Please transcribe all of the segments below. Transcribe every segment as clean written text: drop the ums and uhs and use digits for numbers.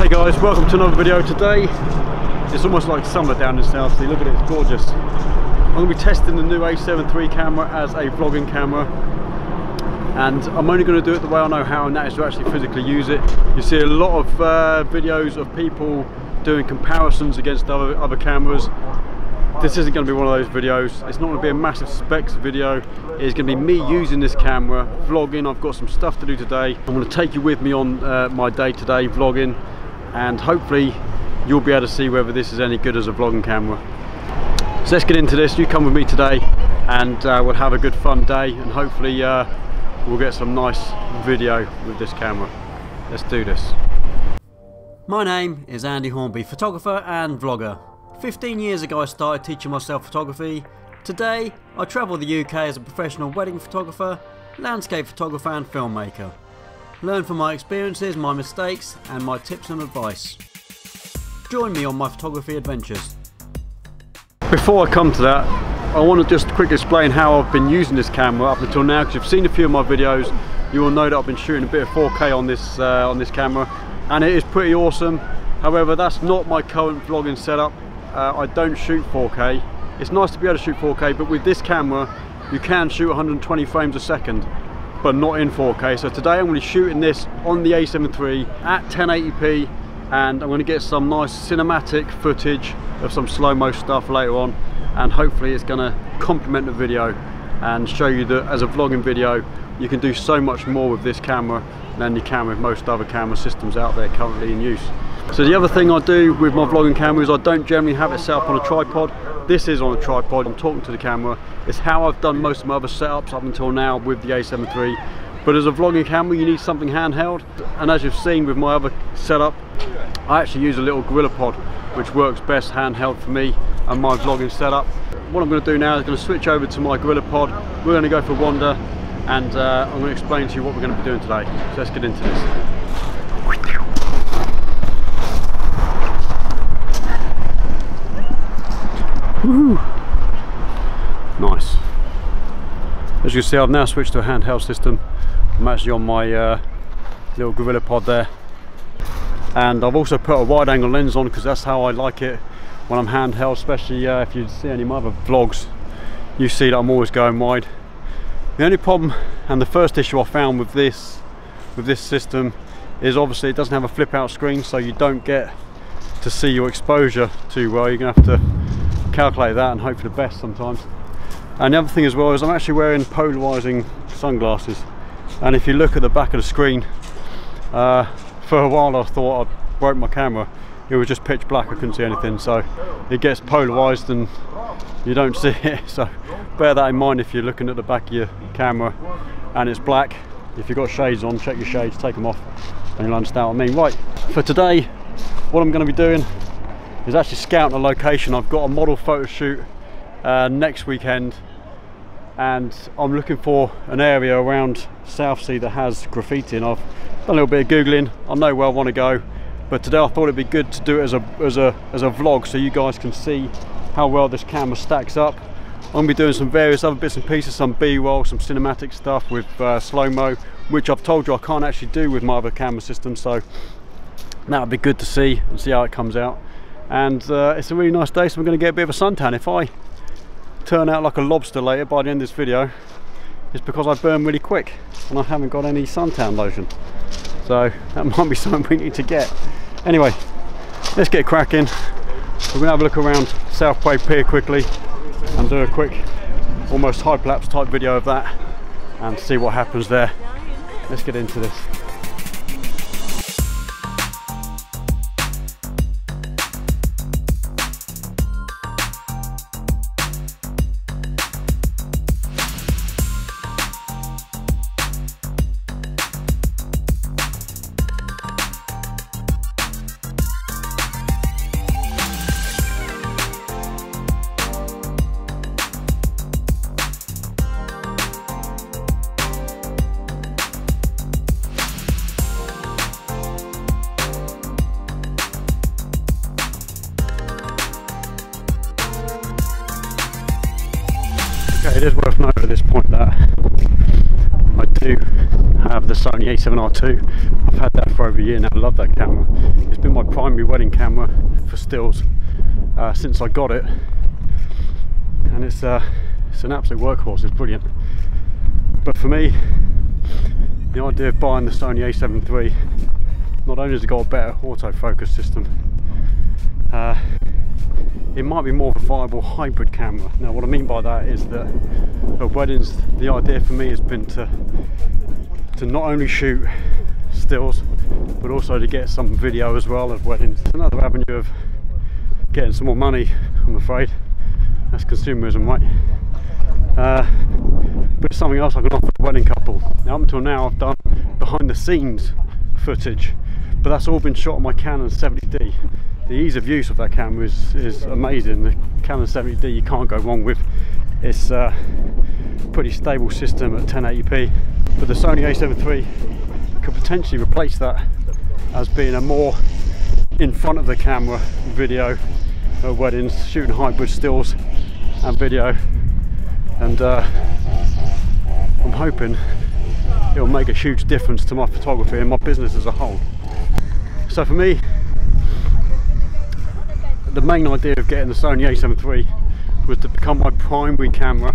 Hey guys, welcome to another video. Today it's almost like summer down in South Sea. Look at it, it's gorgeous. I'm going to be testing the new A7 III camera as a vlogging camera, and I'm only going to do it the way I know how, and that is to actually physically use it. You see a lot of videos of people doing comparisons against other cameras. This isn't going to be one of those videos. It's not going to be a massive specs video. It's going to be me using this camera, vlogging. I've got some stuff to do today. I'm going to take you with me on my day-to-day vlogging, and hopefully you'll be able to see whether this is any good as a vlogging camera. So let's get into this. You come with me today and we'll have a good fun day, and hopefully we'll get some nice video with this camera. Let's do this. My name is Andy Hornby, photographer and vlogger. 15 years ago I started teaching myself photography. Today I travel the UK as a professional wedding photographer, landscape photographer and filmmaker. Learn from my experiences, my mistakes and my tips and advice. Join me on my photography adventures. Before I come to that, I want to just quickly explain how I've been using this camera up until now, because you've seen a few of my videos. You will know that I've been shooting a bit of 4K on this camera, and it is pretty awesome. However, that's not my current vlogging setup. I don't shoot 4K. It's nice to be able to shoot 4K, but with this camera you can shoot 120 frames a second, but not in 4K. So today I'm going to be shooting this on the A7 III at 1080p, and I'm going to get some nice cinematic footage of some slow-mo stuff later on, and hopefully it's going to complement the video and show you that as a vlogging video you can do so much more with this camera than you can with most other camera systems out there currently in use. So the other thing I do with my vlogging camera is I don't generally have it set up on a tripod. This is on a tripod. I'm talking to the camera. It's how I've done most of my other setups up until now with the A7 III. But as a vlogging camera you need something handheld, and as you've seen with my other setup, I actually use a little gorilla pod which works best handheld for me and my vlogging setup. What I'm going to do now is going to switch over to my gorilla pod. We're going to go for a wander, and I'm going to explain to you what we're going to be doing today. So let's get into this. Woohoo! Nice. As you can see, I've now switched to a handheld system. I'm actually on my little gorilla pod there, and I've also put a wide angle lens on because that's how I like it when I'm handheld, especially if you see any of my other vlogs, you see that I'm always going wide. The only problem and the first issue I found with this system is obviously it doesn't have a flip out screen, so you don't get to see your exposure too well. You're going to have to calculate that and hope for the best sometimes. And the other thing as well is I'm actually wearing polarizing sunglasses, and if you look at the back of the screen, for a while I thought I broke my camera. It was just pitch black, I couldn't see anything, so it gets polarized and you don't see it. So bear that in mind if you're looking at the back of your camera and it's black. If you've got shades on, check your shades, take them off, and you'll understand what I mean. Right, for today what I'm going to be doing is actually scouting a location. I've got a model photo shoot next weekend, and I'm looking for an area around South Sea that has graffiti, and I've done a little bit of googling. I know where I want to go, but today I thought it'd be good to do it as a vlog, so you guys can see how well this camera stacks up. I'm going to be doing some various other bits and pieces, some B-roll, some cinematic stuff with slow-mo, which I've told you I can't actually do with my other camera system, so that would be good to see and see how it comes out. And it's a really nice day, so I'm going to get a bit of a suntan. If I turn out like a lobster later by the end of this video, it's because I burn really quick and I haven't got any suntan lotion, so that might be something we need to get. Anyway, let's get cracking. We're going to have a look around South Quay Pier quickly and do a quick almost hyperlapse type video of that and see what happens there. Let's get into this. It is worth noting at this point that I do have the Sony A7iii. I had that for over a year now. I love that camera. It's been my primary wedding camera for stills since I got it, and it's an absolute workhorse. It's brilliant. But for me, the idea of buying the Sony A7 III, not only has it got a better autofocus system, it might be more of a viable hybrid camera. Now what I mean by that is that at weddings, the idea for me has been to not only shoot stills, but also to get some video as well of weddings. It's another avenue of getting some more money, I'm afraid. That's consumerism, right? But it's something else I can offer a wedding couple. Now, up until now I've done behind the scenes footage, but that's all been shot on my Canon A7iii. The ease of use of that camera is amazing. The Canon A7iii you can't go wrong with. It's a pretty stable system at 1080p, but the Sony A7 III could potentially replace that as being a more in front of the camera video at weddings, shooting hybrid stills and video, and I'm hoping it'll make a huge difference to my photography and my business as a whole. So for me, the main idea of getting the Sony A7 III was to become my primary camera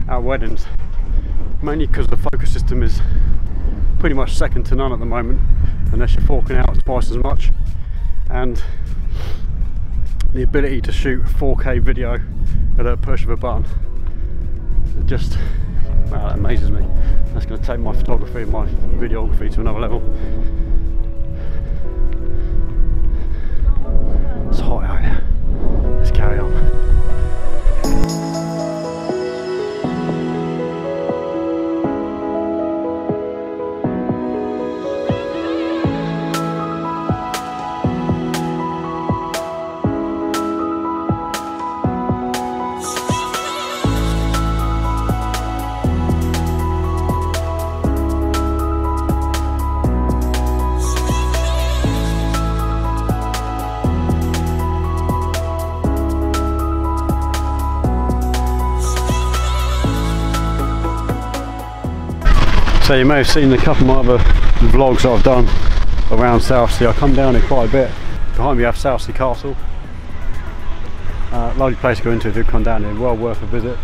at weddings, mainly because the focus system is pretty much second to none at the moment, unless you're forking out twice as much, and the ability to shoot 4K video at a push of a button, it just, wow, that amazes me. That's going to take my photography and my videography to another level. It's hot out here. Let's carry on. So you may have seen a couple of my other vlogs that I've done around Southsea. I come down here quite a bit. Behind me you have Southsea Castle. Lovely place to go into if you come down here, well worth a visit.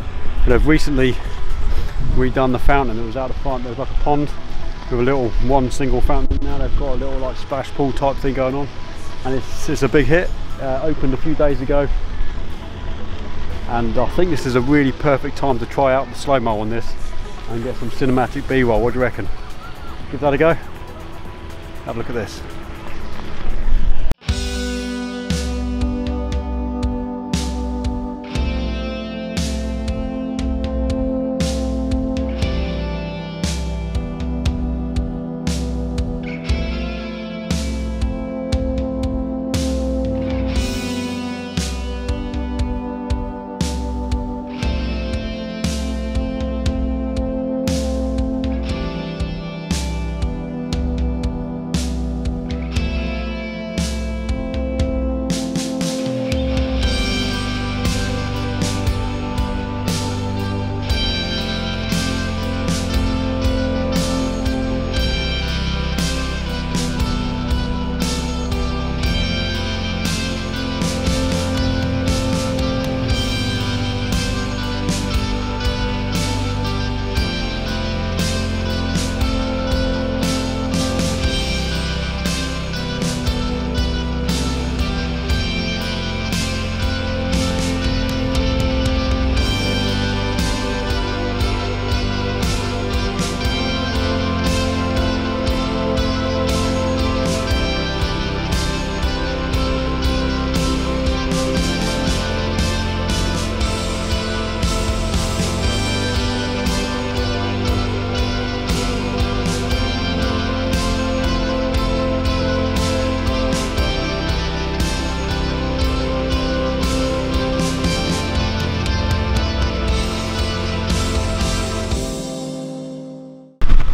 But they've recently redone the fountain that was out the front. There was like a pond with a little single fountain. Now they've got a little like splash pool type thing going on, and it's a big hit. Opened a few days ago, and I think this is a really perfect time to try out the slow-mo on this and get some cinematic B-roll. What do you reckon? Give that a go? Have a look at this.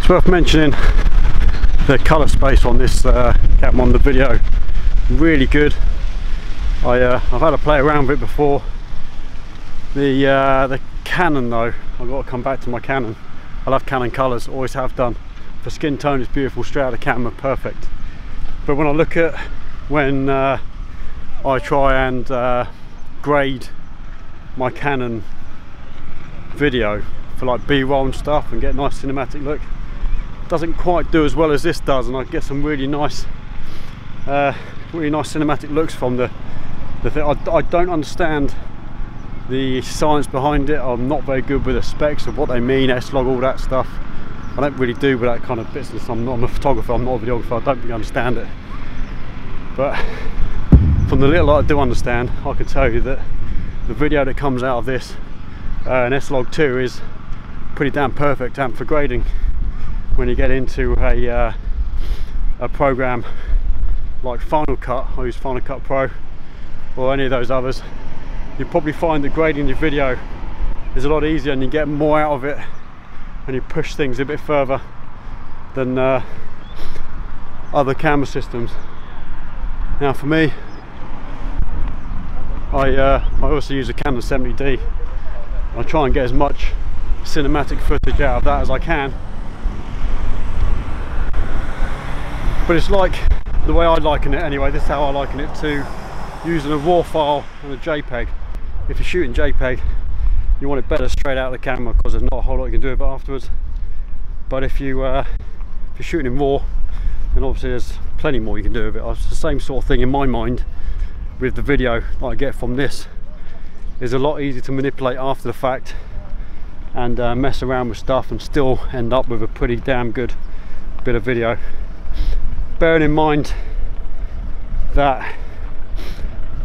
It's worth mentioning the colour space on this camera on the video, really good. I've had to play around with it before. The Canon though, I've got to come back to my Canon. I love Canon colours, always have done. For skin tone it's beautiful, straight out of the camera, perfect. But when I look at when I try and grade my Canon video for like B-roll and stuff and get a nice cinematic look, it doesn't quite do as well as this does, and I get some really nice cinematic looks from the thing. I don't understand the science behind it. I'm not very good with the specs of what they mean, S-log, all that stuff. I don't really do with that kind of business. I'm a photographer, I'm not a videographer, I don't really understand it. But from the little I do understand, I can tell you that the video that comes out of this, an S-log 2, is pretty damn perfect. And for grading, when you get into a program like Final Cut, I use Final Cut Pro or any of those others, you probably find that grading your video is a lot easier and you get more out of it and you push things a bit further than other camera systems. Now for me, I also use a Canon A7iii. I try and get as much cinematic footage out of that as I can, but it's like the way I liken it anyway, this is how I liken it, to using a RAW file and a JPEG. If you're shooting JPEG, you want it better straight out of the camera because there's not a whole lot you can do with it afterwards. But if you're shooting in RAW, then obviously there's plenty more you can do with it. It's the same sort of thing in my mind with the video that I get from this. It's a lot easier to manipulate after the fact and mess around with stuff and still end up with a pretty damn good bit of video. Bearing in mind that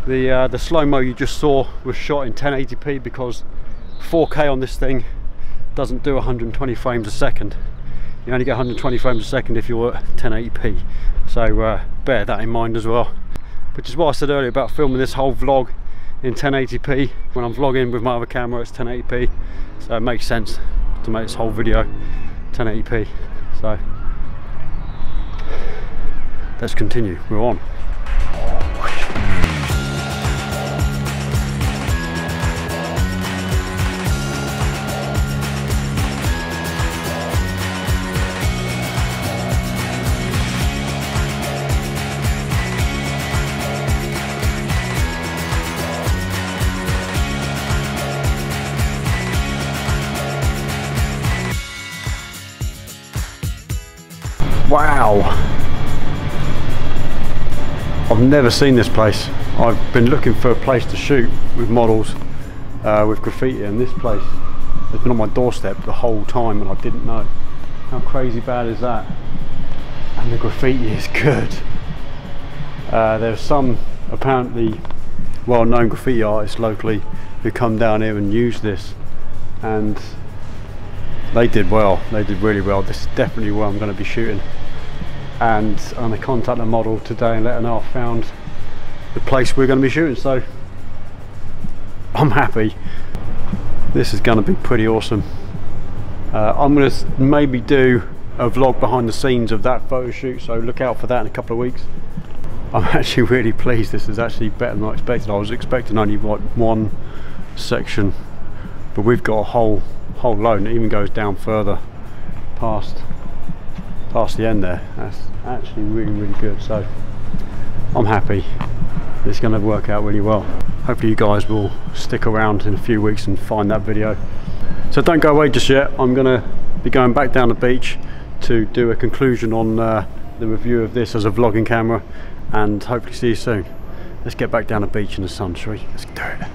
the slow-mo you just saw was shot in 1080p, because 4K on this thing doesn't do 120 frames a second. You only get 120 frames a second if you're at 1080p, so bear that in mind as well. Which is what I said earlier about filming this whole vlog in 1080p. When I'm vlogging with my other camera, it's 1080p, so it makes sense to make this whole video 1080p. So let's continue, we're on. Wow, I've never seen this place. I've been looking for a place to shoot with models with graffiti, and this place has been on my doorstep the whole time and I didn't know. How crazy bad is that? And the graffiti is good. There's some apparently well-known graffiti artists locally who come down here and use this, and they did well, they did really well. This is definitely where I'm going to be shooting, and I'm going to contact the model today and let her know I've found the place we're going to be shooting, so I'm happy. This is going to be pretty awesome. I'm going to maybe do a vlog behind the scenes of that photo shoot, so look out for that in a couple of weeks. I'm actually really pleased. This is actually better than I expected. I was expecting only like one section, but we've got a whole load, and it even goes down further past the end there. That's actually really good, so I'm happy. It's going to work out really well. Hopefully you guys will stick around in a few weeks and find that video. So don't go away just yet. I'm going to be going back down the beach to do a conclusion on the review of this as a vlogging camera, and hopefully see you soon. Let's get back down the beach in the sun, shall we? Let's do it.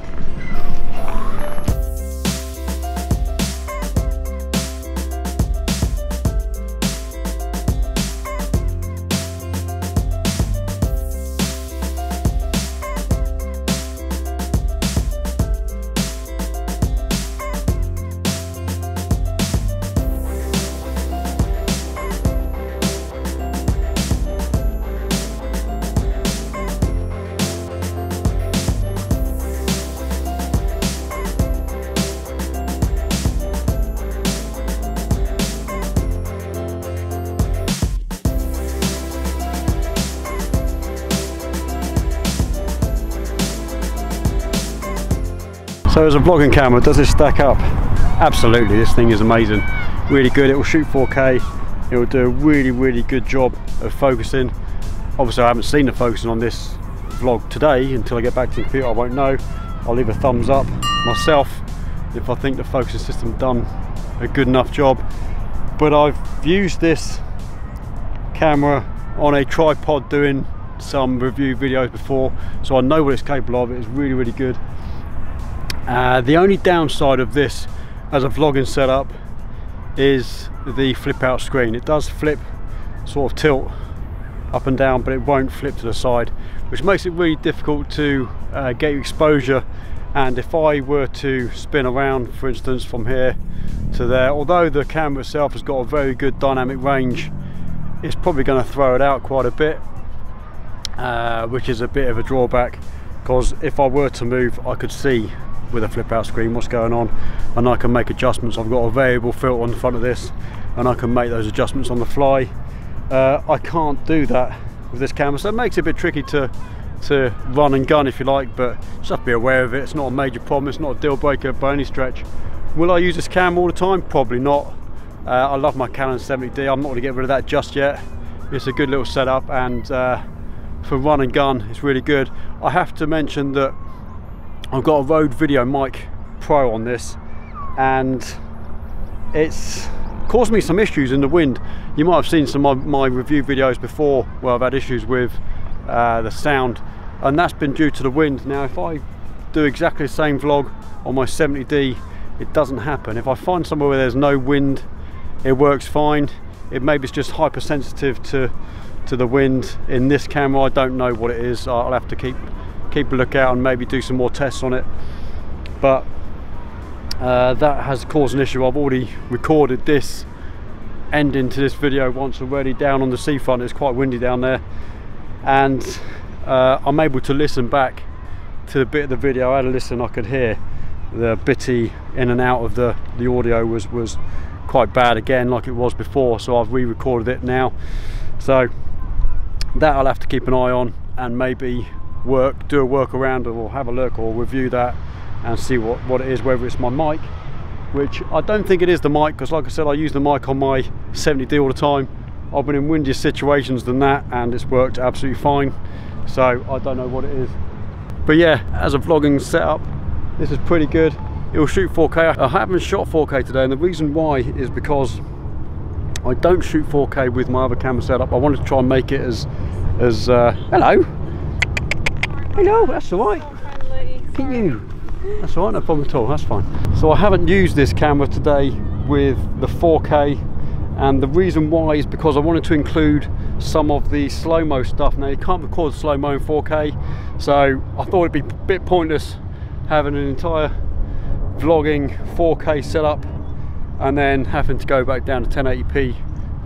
So as a vlogging camera, does this stack up? Absolutely, this thing is amazing. Really good, it will shoot 4K it will do a really good job of focusing. Obviously I haven't seen the focusing on this vlog today. Until I get back to the computer I won't know. I'll leave a thumbs up myself if I think the focusing system done a good enough job. But I've used this camera on a tripod doing some review videos before, so I know what it's capable of. It's really good. The only downside of this as a vlogging setup is the flip out screen. It does flip, sort of tilt up and down, but it won't flip to the side, which makes it really difficult to get you exposure. And if I were to spin around, for instance, from here to there, although the camera itself has got a very good dynamic range, it's probably going to throw it out quite a bit, which is a bit of a drawback, because if I were to move I could see with a flip out screen what's going on, and I can make adjustments. I've got a variable filter on the front of this and I can make those adjustments on the fly. I can't do that with this camera, so it makes it a bit tricky to run and gun, if you like, but just have to be aware of it. It's not a major problem, it's not a deal breaker by any stretch. Will I use this camera all the time? Probably not. I love my Canon A7iii. I'm not going to get rid of that just yet. It's a good little setup, and for run and gun it's really good. I have to mention that I've got a Rode Video Mic Pro on this, and it's caused me some issues in the wind. You might have seen some of my review videos before where I've had issues with the sound, and that's been due to the wind. Now if I do exactly the same vlog on my A7iii, it doesn't happen. If I find somewhere where there's no wind, it works fine. Maybe it's just hypersensitive to the wind in this camera. I don't know what it is. I'll have to keep a lookout and maybe do some more tests on it, but that has caused an issue. I've already recorded this ending to this video once already down on the seafront. It's quite windy down there, and I'm able to listen back to the bit of the video. I had a listen, I could hear the bitty in and out of the audio was quite bad again, like it was before, so I've re-recorded it now. So that I'll have to keep an eye on and maybe do a workaround, or have a look or review that and see what it is, whether it's my mic, which I don't think it is the mic, because like I said, I use the mic on my A7iii all the time. I've been in windier situations than that and it's worked absolutely fine, so I don't know what it is. But yeah, as a vlogging setup, this is pretty good. It will shoot 4K. I haven't shot 4K today, and the reason why is because I don't shoot 4K with my other camera setup. I wanted to try and make it as hello, that's all right. Look at you. That's all right, no problem at all, that's fine. So I haven't used this camera today with the 4K, and the reason why is because I wanted to include some of the slow-mo stuff. Now you can't record slow-mo in 4K, so I thought it'd be a bit pointless having an entire vlogging 4K setup and then having to go back down to 1080p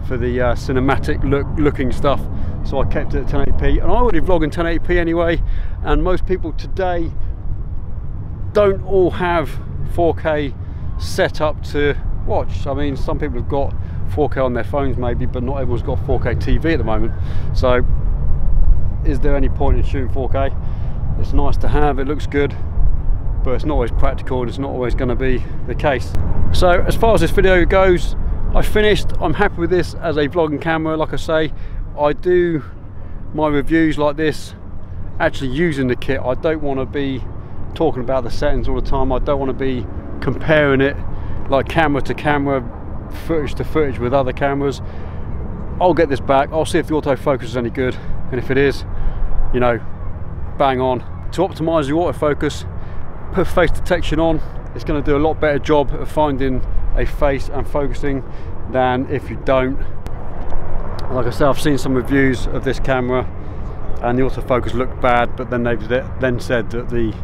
for the cinematic looking stuff. So I kept it at 1080p, and I already vlog in 1080p anyway, and most people today don't all have 4K set up to watch. I mean, some people have got 4K on their phones maybe, but not everyone's got 4K TV at the moment. So is there any point in shooting 4K? It's nice to have, it looks good, but it's not always practical and it's not always going to be the case. So as far as this video goes, I finished. I'm happy with this as a vlogging camera. Like I say, I do my reviews like this actually using the kit. I don't want to be talking about the settings all the time. I don't want to be comparing it like camera to camera, footage to footage with other cameras. I'll get this back, I'll see if the autofocus is any good, and if it is, you know, bang on. To optimize the autofocus, put face detection on. It's going to do a lot better job of finding a face and focusing than if you don't. Like I said, I've seen some reviews of this camera and the autofocus looked bad, but then they've then said that the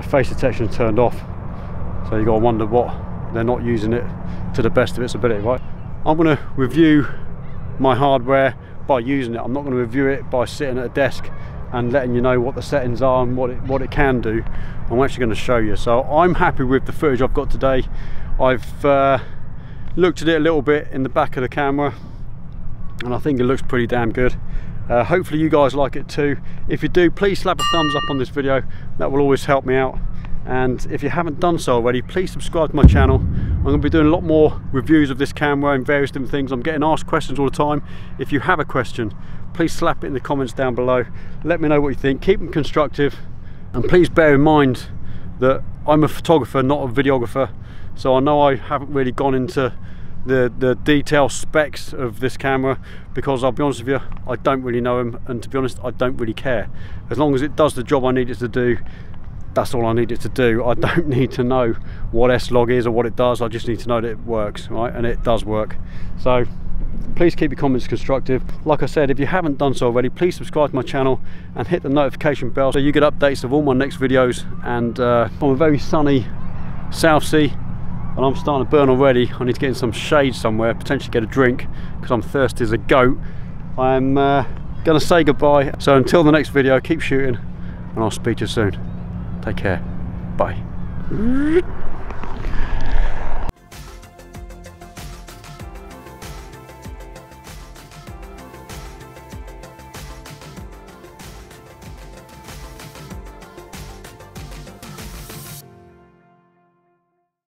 face detection is turned off, so you got to wonder what they're not using it to the best of its ability, right? I'm going to review my hardware by using it. I'm not going to review it by sitting at a desk and letting you know what the settings are and what it can do. I'm actually going to show you. So I'm happy with the footage I've got today. I've looked at it a little bit in the back of the camera, and I think it looks pretty damn good. Hopefully you guys like it too. If you do, please slap a thumbs up on this video. That will always help me out. And if you haven't done so already, please subscribe to my channel. I'm going to be doing a lot more reviews of this camera and various different things. I'm getting asked questions all the time. If you have a question, please slap it in the comments down below. Let me know what you think. Keep them constructive, and please bear in mind that I'm a photographer, not a videographer, so I know I haven't really gone into the detailed specs of this camera, because I'll be honest with you, I don't really know them, and to be honest, I don't really care. As long as it does the job I need it to do, that's all I need it to do. I don't need to know what S-Log is or what it does. I just need to know that it works, right? And it does work. So please keep your comments constructive. Like I said, if you haven't done so already, please subscribe to my channel and hit the notification bell so you get updates of all my next videos. And on a very sunny South Sea, and I'm starting to burn already. I need to get in some shade somewhere, potentially get a drink, because I'm thirsty as a goat. I'm gonna say goodbye. So until the next video, keep shooting, and I'll speak to you soon. Take care. Bye.